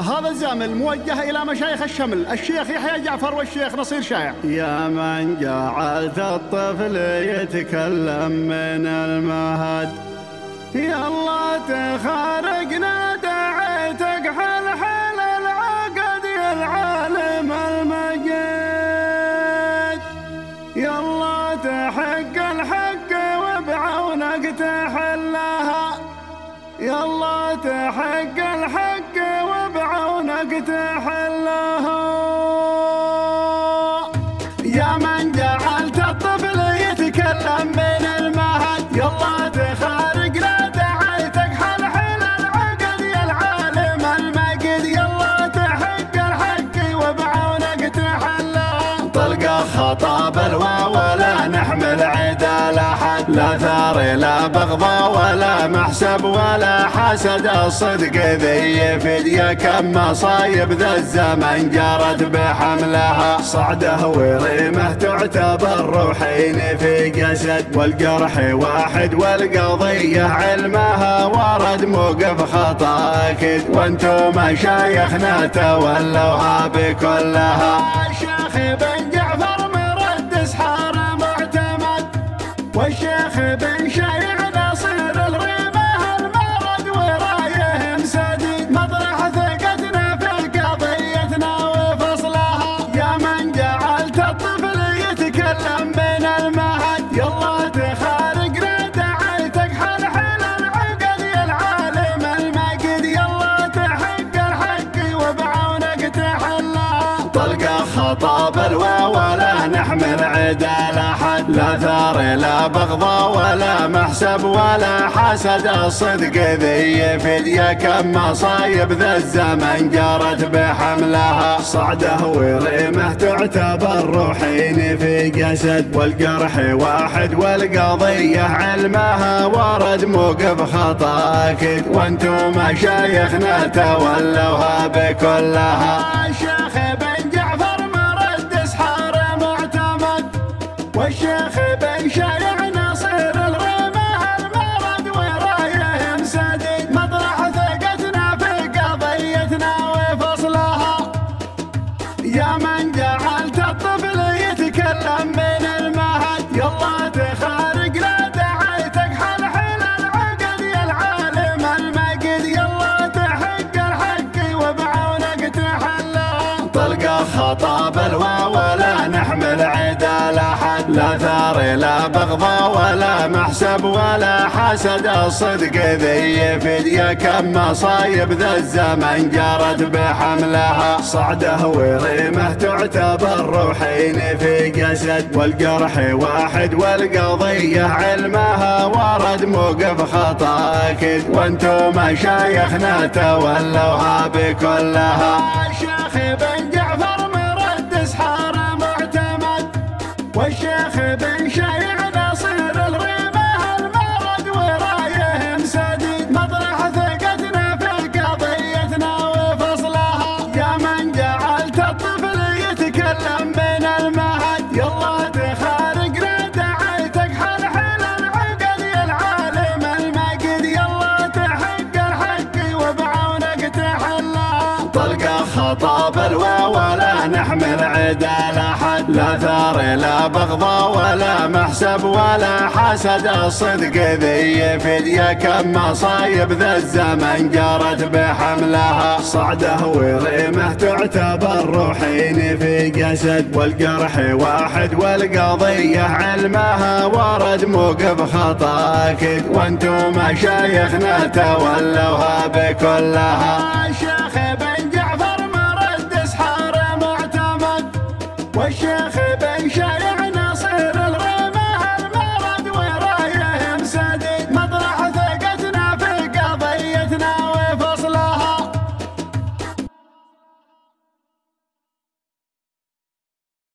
هذا الزامل موجه إلى مشايخ الشمل، الشيخ يحيى جعفر والشيخ نصير شايع. يا من جعلت الطفل يتكلم من المهد، يا الله تخارجنا دعيتك حلحل العقد يا العالم المجيد، يا الله تحق الحق وبعونك تحلها، يا الله تحق الحق وبعونك تحلها. يا من جعلت الطفل يتكلم من المهد، يا الله تخارجنا دعيتك حلحل العقد يا العالم المجيد، يا الله تحق الحق وبعونك تحلها. طلقة خطاب الواو ولا نحمل عدا لحد، لا ثار لا بغضة ولا محسب ولا حسد، الصدق ذي يفيد يا كم مصايب ذا الزمن جرت بحملها، صعده وريمه تعتبر روحين في جسد، والجرح واحد والقضية علمها ورد موقف خطأ أكيد، وانتم مشايخنا تولوها بكلها. الشيخ بن جعفر مرد اسحار معتمد، والشيخ بن شيع نصير الرماه المرد ورايهم سديد، مطرح ثقتنا في قضيتنا وفصلها. يا من جعلت الطفل يتكلم من المهد، يا الله تخارجنا دعيتك حلحل العقد يا العالم المجيد، يا الله تحق الحق وبعونك تحلها. طلقة خطاب الواو ولا نحمل عدا لحد، لا ثار لا بغضة ولا محسب ولا حسد، الصدق ذي يفيد يا كم مصايب ذا الزمن جرت بحملها، صعده وريمه تعتبر روحين في جسد، والجرح واحد والقضية علمها ورد موقف خطأ أكيد، وانتم مشايخنا تولوها بكلها. الشيخ بن جعفر مرد اسحار معتمد، والشيخ بن شيع نصير الرماه المرد ورايهم سديد، مطرح ثقتنا في قضيتنا وفصلها. يا من جعلت الطفل يتكلم من المهد، يا الله تخارجنا دعيتك حلحل العقد يا العالم المجيد، يا الله تحق الحق وبعونك تحلها. طلقة خطاب الواو ولا نحمل عدا لحد، لا ثار لا بغضة ولا محسب ولا حسد، الصدق ذي يفيد يا كم مصايب ذا الزمن جرت بحملها، صعده وريمه تعتبر روحين في جسد، والجرح واحد والقضية علمها ورد موقف خطأ أكيد، وانتم مشايخنا تولوها بكلها. الشيخ بن جعفر مرد اسحار معتمد، والشيخ بن شيع نصير الرماه المرد ورايهم سديد، مطرح ثقتنا في قضيتنا وفصلها. يا من جعلت الطفل يتكلم من المهد، يا الله تخارجنا دعيتك حلحل العقد يا العالم المجيد، يا الله تحق الحق وبعونك تحلها. طلقة خطاب الواو ولا نحمل عدا لحد، لا ثار لا بغضة ولا محسب ولا حسد، الصدق ذي يفيد يا كم مصايب ذا الزمن جرت بحملها، صعده وريمه تعتبر روحين في جسد، والجرح واحد والقضية علمها ورد موقف خطأ أكيد، وانتم مشايخنا تولوها بكلها. الشيخ بن جعفر مرد اسحار معتمد، والشيخ